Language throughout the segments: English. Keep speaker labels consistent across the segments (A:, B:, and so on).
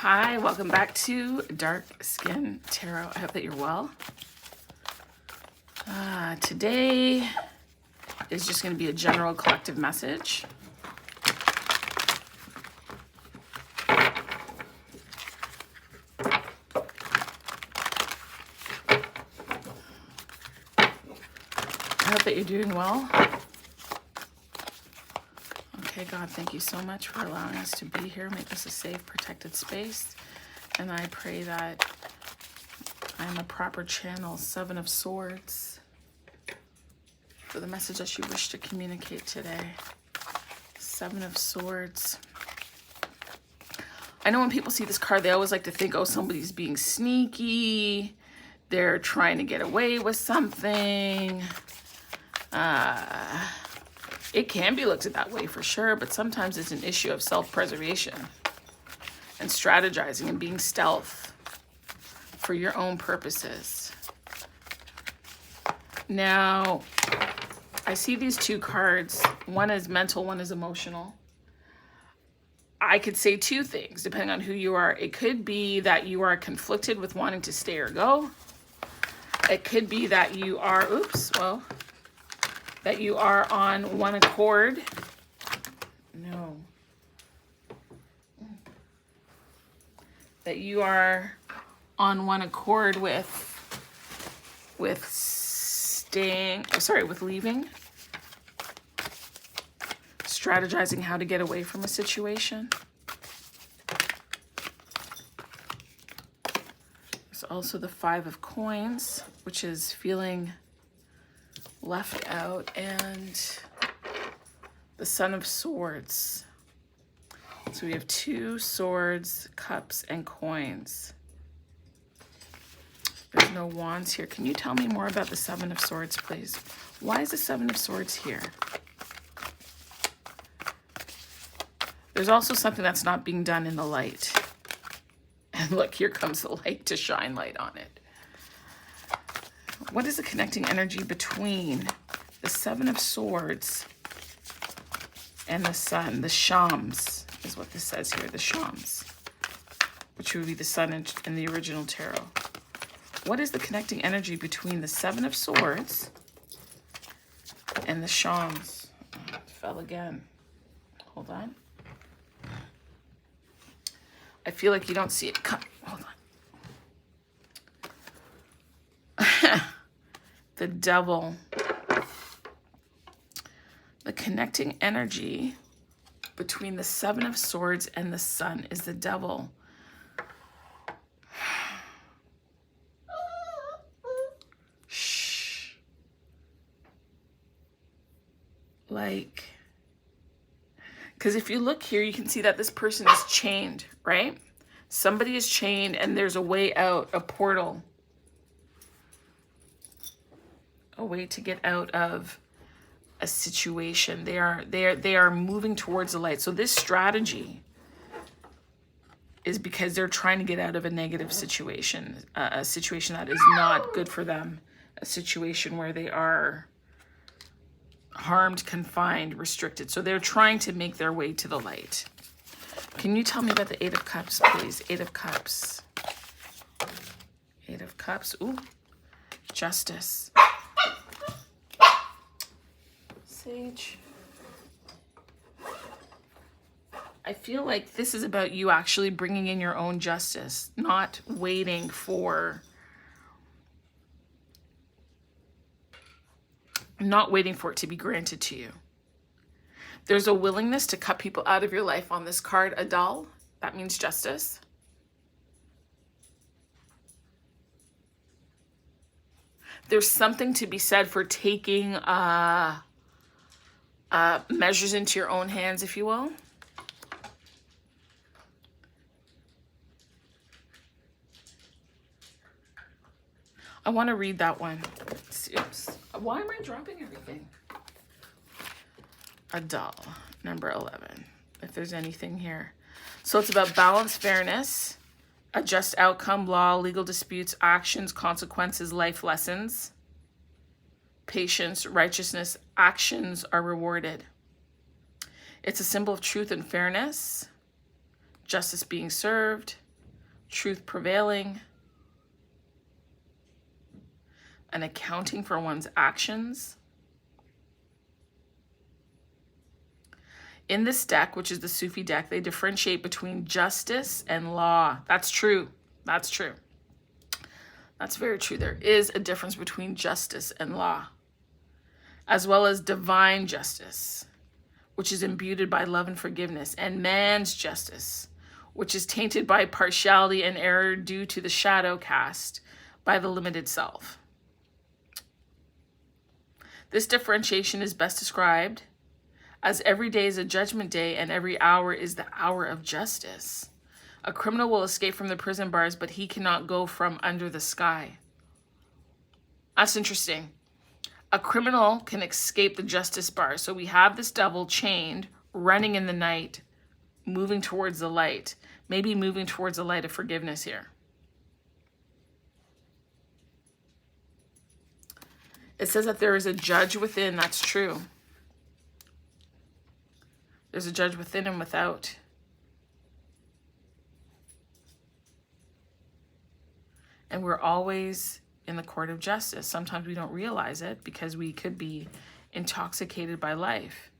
A: Hi, welcome back to Dark Skin Tarot. I hope that you're well. Today is just going to be a general collective message. I hope that you're doing well. Okay, God, thank you so much for allowing us to be here. Make this a safe, protected space. And I pray that I'm a proper channel, Seven of Swords, for the message that you wish to communicate today. Seven of Swords. I know when people see this card, they always like to think, oh, somebody's being sneaky. They're trying to get away with something. It can be looked at that way for sure, but sometimes it's an issue of self-preservation and strategizing and being stealth for your own purposes. Now, I see these two cards. One is mental, one is emotional. I could say two things depending on who you are. It could be that you are conflicted with wanting to stay or go. It could be that you are, that you are on one accord. No. That you are on one accord with leaving. Strategizing how to get away from a situation. There's also the Five of Coins, which is feeling left out, and the Son of Swords. So we have two swords, cups, and coins. There's no wands here. Can you tell me more about the Seven of Swords, please? Why is the Seven of Swords here? There's also something that's not being done in the light. And look, here comes the light to shine light on it. What is the connecting energy between the Seven of Swords and the Sun? The Shams is what this says here, the Shams, which would be the Sun in the original tarot. What is the connecting energy between the Seven of Swords and the Shams? Oh, it fell again. Hold on. I feel like you don't see it coming. Hold on. The Devil. The connecting energy between the Seven of Swords and the Sun is the Devil. Shh. Like, because if you look here, you can see that this person is chained, right? Somebody is chained and there's a way out, a portal. A way to get out of a situation. They are moving towards the light. So this strategy is because they're trying to get out of a negative situation, a situation that is not good for them, a situation where they are harmed, confined, restricted. So they're trying to make their way to the light. Can you tell me about the Eight of Cups, please? Eight of Cups. Eight of Cups. Ooh, Justice. Sage. I feel like this is about you actually bringing in your own justice, not waiting for it to be granted to you. There's a willingness to cut people out of your life on this card, Adal. That means justice. There's something to be said for taking measures into your own hands, if you will. I want to read that one. Oops. Why am I dropping everything? Adal, number 11, if there's anything here. So it's about balance, fairness, a just outcome, law, legal disputes, actions, consequences, life lessons, patience, righteousness, actions are rewarded. It's a symbol of truth and fairness, justice being served, truth prevailing, and accounting for one's actions. In this deck, which is the Sufi deck, they differentiate between justice and law. That's true. That's true. That's very true. There is a difference between justice and law, as well as divine justice, which is imbued by love and forgiveness, and man's justice, which is tainted by partiality and error due to the shadow cast by the limited self. This differentiation is best described as every day is a judgment day and every hour is the hour of justice. A criminal will escape from the prison bars, but he cannot go from under the sky. That's interesting. A criminal can escape the justice bar. So we have this devil chained, running in the night, moving towards the light. Maybe moving towards the light of forgiveness here. It says that there is a judge within. That's true. There's a judge within and without. And we're always in the court of justice. Sometimes we don't realize it because we could be intoxicated by life.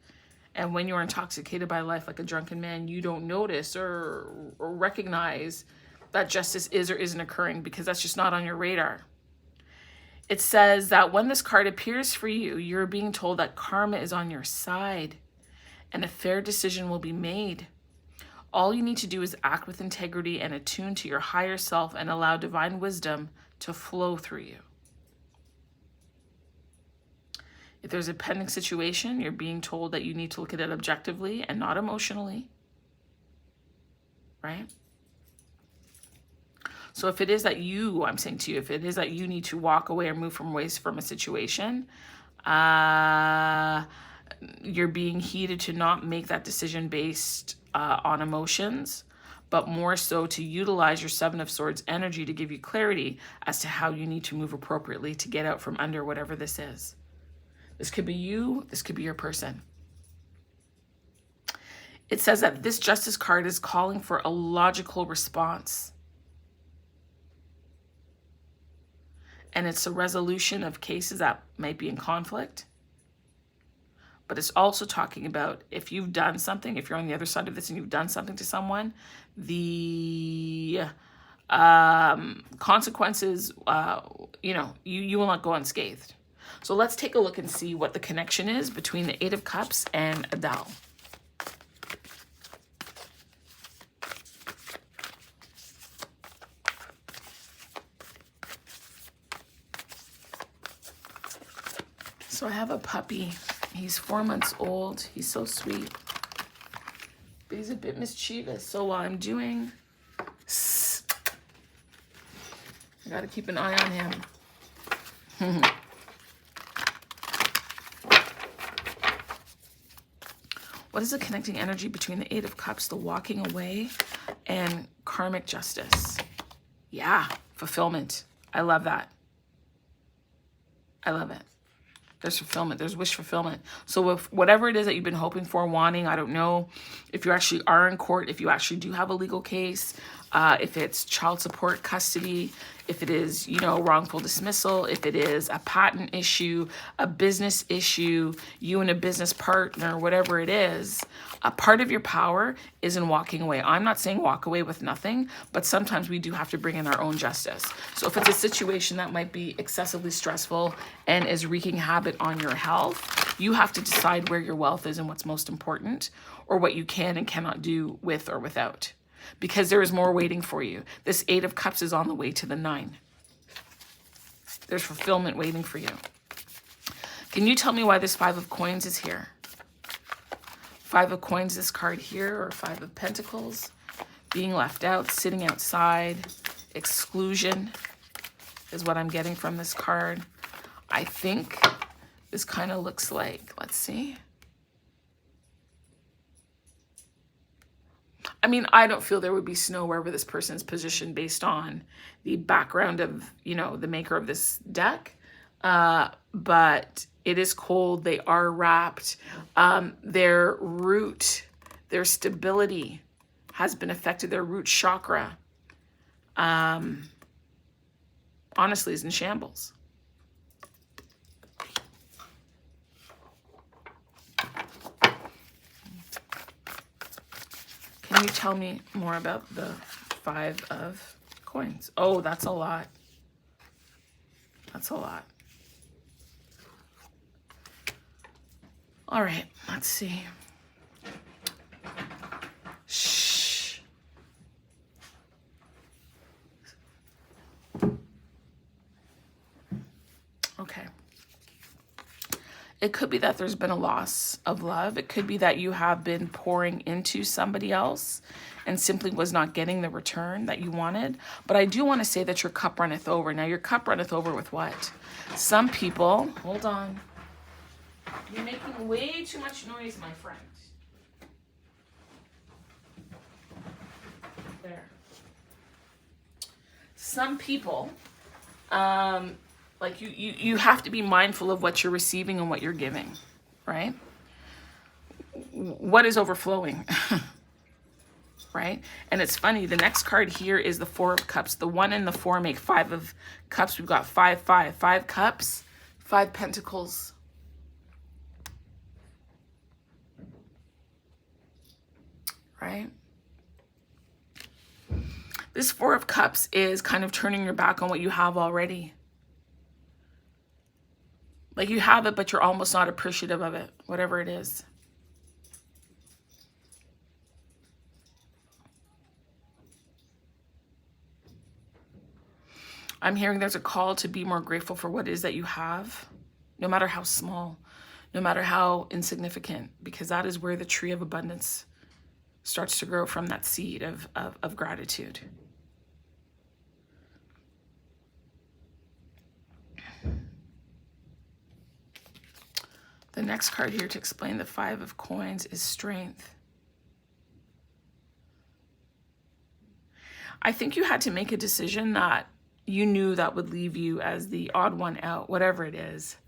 A: And when you're intoxicated by life like a drunken man, you don't notice or recognize that justice is or isn't occurring because that's just not on your radar. It says that when this card appears for you, you're being told that karma is on your side and a fair decision will be made. All you need to do is act with integrity and attune to your higher self and allow divine wisdom to flow through you. If there's a pending situation, you're being told that you need to look at it objectively and not emotionally, right? So if it is that I'm saying to you, if it is that you need to walk away or move from a situation, you're being heeded to not make that decision based on emotions, but more so to utilize your Seven of Swords energy to give you clarity as to how you need to move appropriately to get out from under whatever this is. This could be you, this could be your person. It says that this Justice card is calling for a logical response. And it's a resolution of cases that might be in conflict. But it's also talking about if you've done something, if you're on the other side of this and you've done something to someone, the consequences, you will not go unscathed. So let's take a look and see what the connection is between the Eight of Cups and Adele. So I have a puppy. He's 4 months old. He's so sweet. But he's a bit mischievous. So while I'm doing... I gotta keep an eye on him. What is the connecting energy between the Eight of Cups, the walking away, and karmic justice? Yeah, fulfillment. I love that. I love it. There's fulfillment. There's wish fulfillment. So if whatever it is that you've been hoping for, wanting, I don't know, if you actually are in court, if you actually do have a legal case, if it's child support, custody, if it is, wrongful dismissal, if it is a patent issue, a business issue, you and a business partner, whatever it is, a part of your power is in walking away. I'm not saying walk away with nothing, but sometimes we do have to bring in our own justice. So if it's a situation that might be excessively stressful and is wreaking havoc on your health, you have to decide where your wealth is and what's most important, or what you can and cannot do with or without. Because there is more waiting for you. This Eight of Cups is on the way to the 9. There's fulfillment waiting for you. Can you tell me why this Five of Coins is here? Five of Coins, this card here, or Five of Pentacles. Being left out, sitting outside, exclusion is what I'm getting from this card. I think this kind of looks like, let's see. I mean, I don't feel there would be snow wherever this person's positioned based on the background of, the maker of this deck. But it is cold. They are wrapped. Their root, their stability has been affected. Their root chakra honestly is in shambles. Can you tell me more about the 5 of coins? Oh, that's a lot. That's a lot. All right, let's see. Shh. Okay. It could be that there's been a loss of love. It could be that you have been pouring into somebody else and simply was not getting the return that you wanted. But I do want to say that your cup runneth over. Now, your cup runneth over with what? Some people, hold on. You're making way too much noise, my friend. There. Some people, like you have to be mindful of what you're receiving and what you're giving, right? What is overflowing, right? And it's funny, the next card here is the 4 of cups. The 1 and the 4 make 5 of cups. We've got 5, 5, 5 cups, 5 pentacles. Right? This 4 of cups is kind of turning your back on what you have already. Like you have it, but you're almost not appreciative of it, whatever it is. I'm hearing there's a call to be more grateful for what it is that you have, no matter how small, no matter how insignificant, because that is where the tree of abundance starts to grow, from that seed of gratitude. The next card here to explain the 5 of coins is strength. I think you had to make a decision that you knew that would leave you as the odd one out, whatever it is.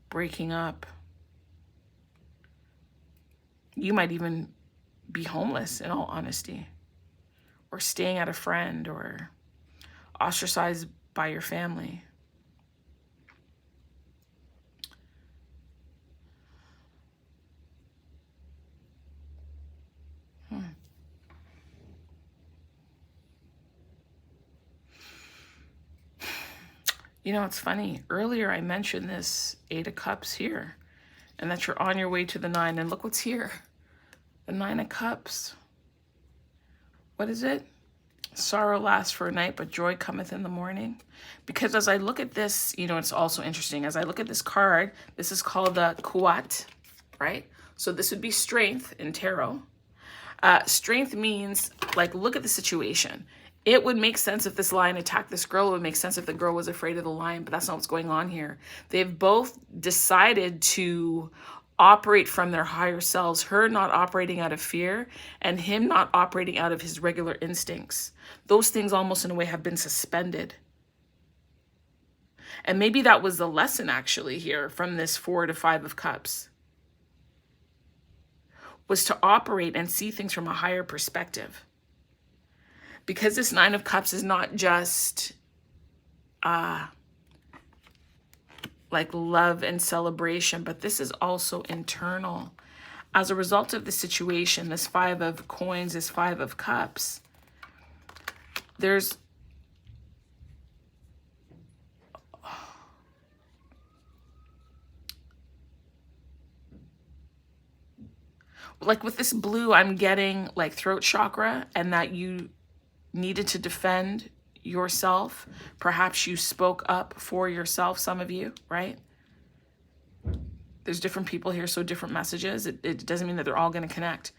A: Breaking up. You might even be homeless, in all honesty, or staying at a friend, or ostracized by your family. You know, it's funny. Earlier I mentioned this 8 of cups here, and that you're on your way to the 9, and look what's here. The 9 of cups. What is it? Sorrow lasts for a night, but joy cometh in the morning. Because as I look at this, you know, it's also interesting. As I look at this card, this is called the Kuat, right? So this would be strength in tarot. Strength means, like, look at the situation. It would make sense if this lion attacked this girl. It would make sense if the girl was afraid of the lion, but that's not what's going on here. They've both decided to operate from their higher selves, her not operating out of fear and him not operating out of his regular instincts. Those things almost in a way have been suspended. And maybe that was the lesson actually here from this 4 to 5 of cups, was to operate and see things from a higher perspective. Because this 9 of cups is not just like love and celebration, but this is also internal. As a result of the situation, this 5 of coins, this 5 of cups, there's like with this blue, I'm getting like throat chakra, and that you needed to defend yourself. Perhaps you spoke up for yourself, some of you, right? There's different people here, so different messages. It doesn't mean that they're all going to connect.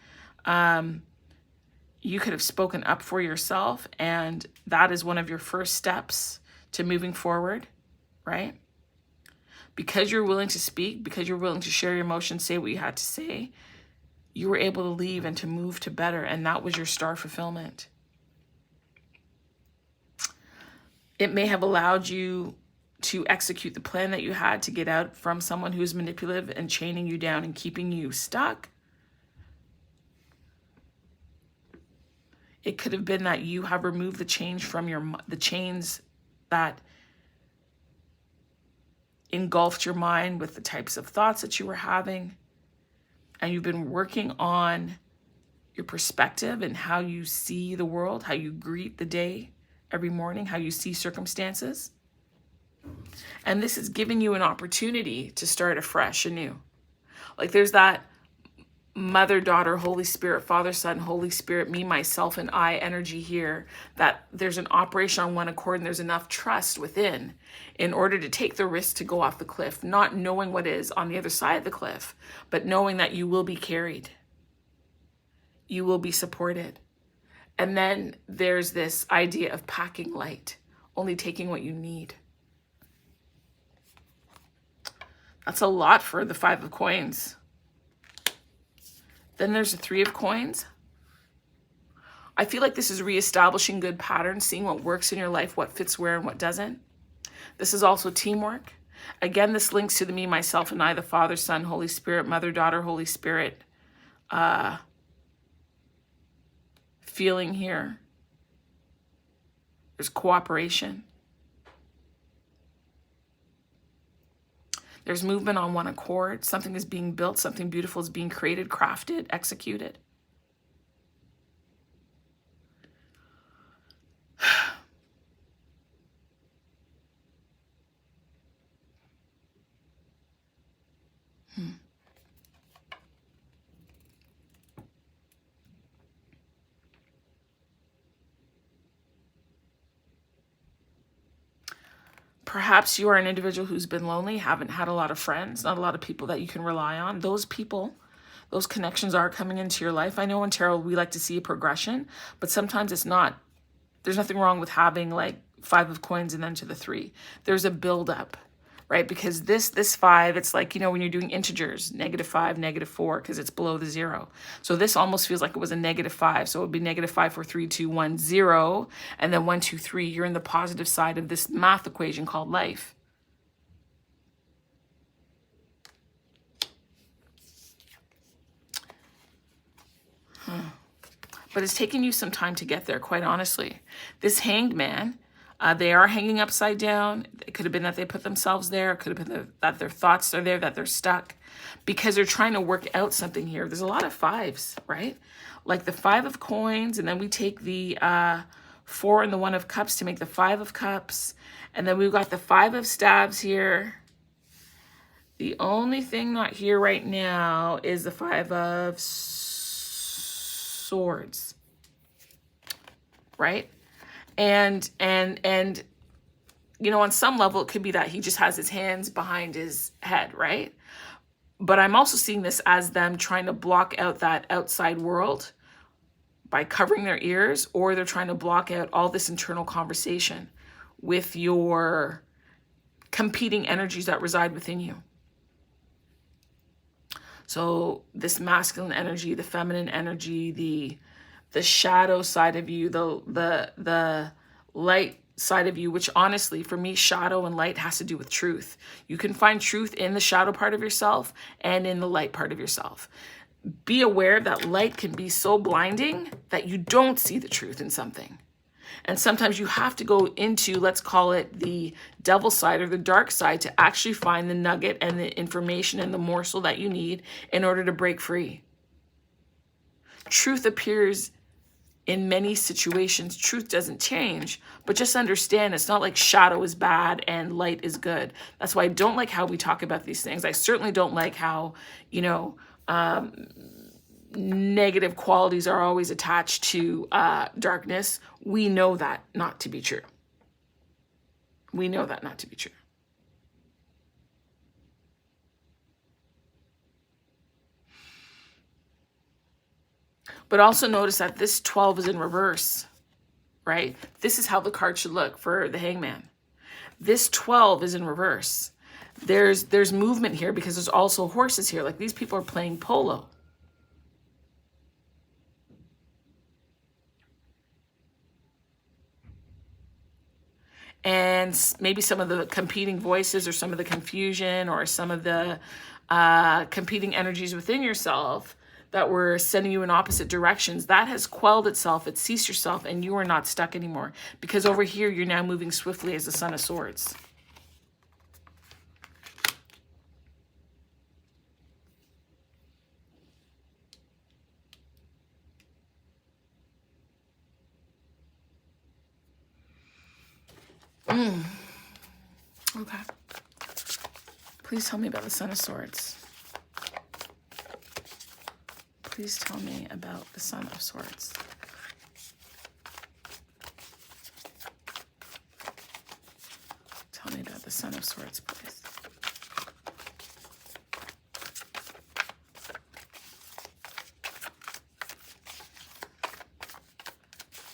A: You could have spoken up for yourself, and that is one of your first steps to moving forward, right? Because you're willing to speak, because you're willing to share your emotions, say what you had to say, you were able to leave and to move to better, and that was your star fulfillment. It may have allowed you to execute the plan that you had to get out from someone who's manipulative and chaining you down and keeping you stuck. It could have been that you have removed the chains from the chains that engulfed your mind with the types of thoughts that you were having. And you've been working on your perspective and how you see the world, how you greet the day every morning, how you see circumstances. And this is giving you an opportunity to start afresh, anew. Like there's that Mother, Daughter, Holy Spirit, Father, Son, Holy Spirit, me, myself, and I energy here, that there's an operation on one accord and there's enough trust within in order to take the risk to go off the cliff, not knowing what is on the other side of the cliff, but knowing that you will be carried. You will be supported. And then there's this idea of packing light, only taking what you need. That's a lot for the 5 of coins. Then there's the 3 of coins. I feel like this is reestablishing good patterns, seeing what works in your life, what fits where and what doesn't. This is also teamwork. Again, this links to the me, myself, and I, the Father, Son, Holy Spirit, Mother, Daughter, Holy Spirit feeling here. There's cooperation. There's movement on one accord. Something is being built. Something beautiful is being created, crafted, executed. Perhaps you are an individual who's been lonely, haven't had a lot of friends, not a lot of people that you can rely on. Those people, those connections are coming into your life. I know in tarot we like to see a progression, but sometimes it's not. There's nothing wrong with having like 5 of coins and then to the 3. There's a buildup, right? Because this 5, it's like, you know, when you're doing integers, -5, -4, because it's below the 0. So this almost feels like it was a -5. So it would be -5, 4, 3, 2, 1, 0. And then 1, 2, 3, you're in the positive side of this math equation called life. But it's taken you some time to get there, quite honestly. This Hanged Man, they are hanging upside down. It could have been that they put themselves there. It could have been that their thoughts are there, that they're stuck. Because they're trying to work out something here. There's a lot of 5s, right? Like the 5 of coins, and then we take the 4 and the 1 of cups to make the 5 of cups. And then we've got the 5 of staves here. The only thing not here right now is the 5 of swords, right? And you know, on some level, it could be that he just has his hands behind his head, right? But I'm also seeing this as them trying to block out that outside world by covering their ears, or they're trying to block out all this internal conversation with your competing energies that reside within you. So this masculine energy, the feminine energy, the shadow side of you, the light side of you, which honestly, for me, shadow and light has to do with truth. You can find truth in the shadow part of yourself and in the light part of yourself. Be aware that light can be so blinding that you don't see the truth in something. And sometimes you have to go into, let's call it the devil side or the dark side, to actually find the nugget and the information and the morsel that you need in order to break free. Truth appears in many situations. Truth doesn't change, but just understand it's not like shadow is bad and light is good. That's why I don't like how we talk about these things. I certainly don't like how, you know, negative qualities are always attached to darkness. We know that not to be true. We know that not to be true. But also notice that this 12 is in reverse, right? This is how the card should look for the Hangman. This 12 is in reverse. There's movement here because there's also horses here. Like these people are playing polo. And maybe some of the competing voices or some of the confusion or some of the competing energies within yourself, that were sending you in opposite directions, that has quelled itself, it ceased yourself, and you are not stuck anymore. Because over here, you're now moving swiftly as the Son of Swords. Okay. Please tell me about the Son of Swords. Please tell me about the Son of Swords. Tell me about the Son of Swords, please.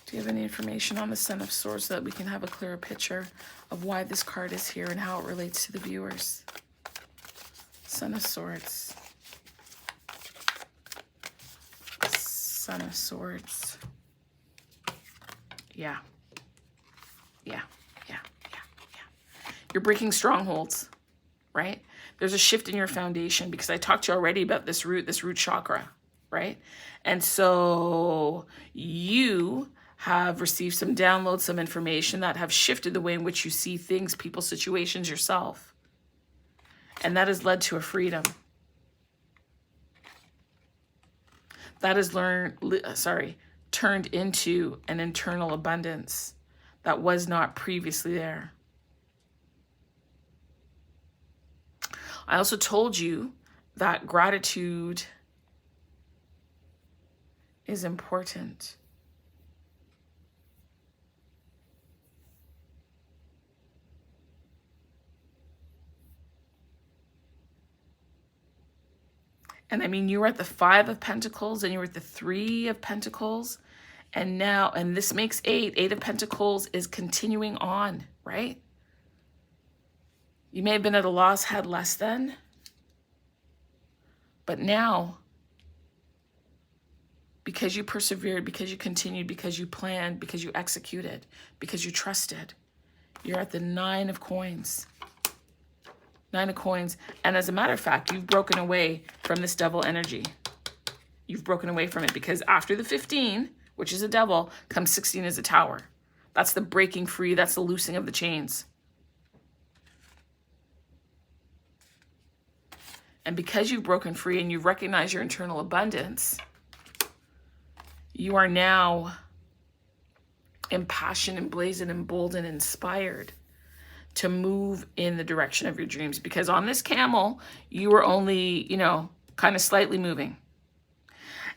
A: Do you have any information on the Son of Swords so that we can have a clearer picture of why this card is here and how it relates to the viewers? Son of Swords. Son of Swords. Yeah. You're breaking strongholds, right? There's a shift in your foundation because I talked to you already about this root chakra, right? And so you have received some downloads, some information that have shifted the way in which you see things, people, situations, yourself. And that has led to a freedom. That has turned into an internal abundance that was not previously there. I also told you that gratitude is important. And I mean, you were at the 5 of Pentacles and you were at the 3 of Pentacles. And now, and this makes 8. 8 of Pentacles is continuing on, right? You may have been at a loss, had less than. But now, because you persevered, because you continued, because you planned, because you executed, because you trusted, you're at the 9 of Coins. 9 of Coins. And as a matter of fact, you've broken away from this devil energy. You've broken away from it because after the 15, which is a devil, comes 16 as a Tower. That's the breaking free. That's the loosing of the chains. And because you've broken free and you've recognized your internal abundance, you are now impassioned, emblazoned, emboldened, inspired to move in the direction of your dreams. Because on this camel, you were only, kind of slightly moving.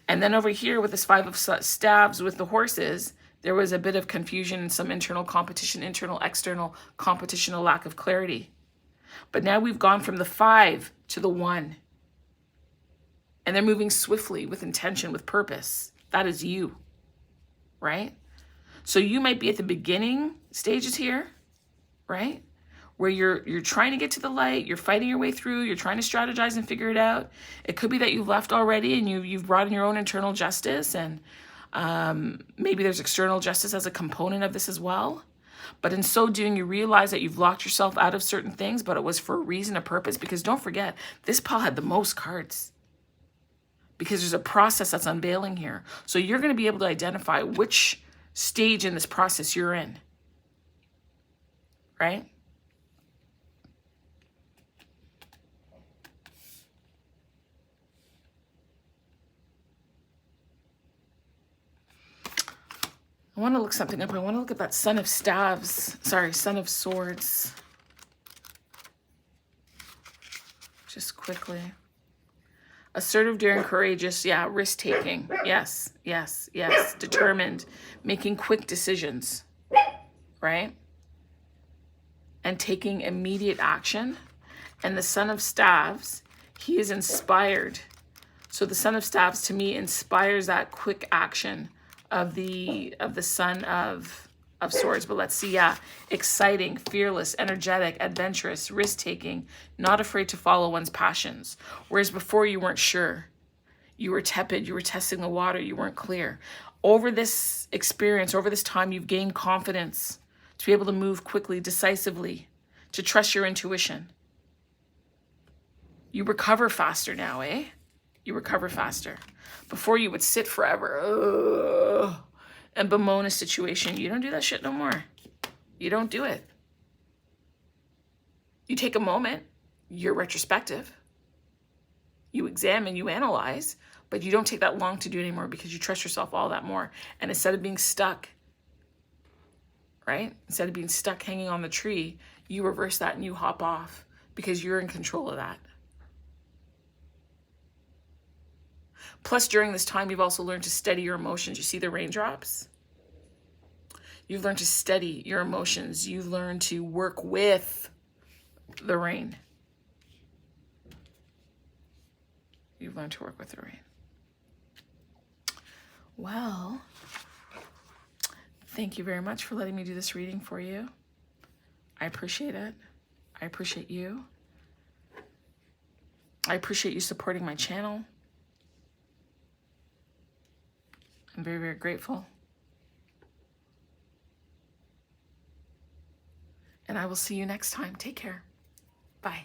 A: And then over here with this 5 of staves with the horses, there was a bit of confusion and some internal competition, internal, external competition, a lack of clarity. But now we've gone from the 5 to the 1. And they're moving swiftly with intention, with purpose. That is you, right? So you might be at the beginning stages here, right? Where you're trying to get to the light, you're fighting your way through, you're trying to strategize and figure it out. It could be that you've left already and you've brought in your own internal justice, and maybe there's external justice as a component of this as well. But in so doing, you realize that you've locked yourself out of certain things, but it was for a reason, a purpose. Because don't forget, this pile had the most cards. Because there's a process that's unveiling here. So you're going to be able to identify which stage in this process you're in. Right? I want to look something up. I want to look at that Son of Swords. Just quickly. Assertive, daring, courageous. Yeah, risk-taking. Yes. Determined. Making quick decisions. Right? And taking immediate action. And the Son of Staves, he is inspired. So the Son of Staves, to me, inspires that quick action of the Son of Swords. But let's see, exciting, fearless, energetic, adventurous, risk-taking, not afraid to follow one's passions. Whereas before you weren't sure. You were tepid, you were testing the water, you weren't clear. Over this experience, over this time, you've gained confidence to be able to move quickly, decisively, to trust your intuition. You recover faster now, eh? You recover faster. Before you would sit forever and bemoan a situation. You don't do that shit no more. You don't do it. You take a moment, you're retrospective. You examine, you analyze, but you don't take that long to do it anymore because you trust yourself all that more. And instead of being stuck, right? Instead of being stuck hanging on the tree, you reverse that and you hop off because you're in control of that. Plus, during this time, you've also learned to steady your emotions. You see the raindrops? You've learned to steady your emotions. You've learned to work with the rain. You've learned to work with the rain. Well, thank you very much for letting me do this reading for you. I appreciate it. I appreciate you. I appreciate you supporting my channel. I'm very, very grateful. And I will see you next time. Take care. Bye.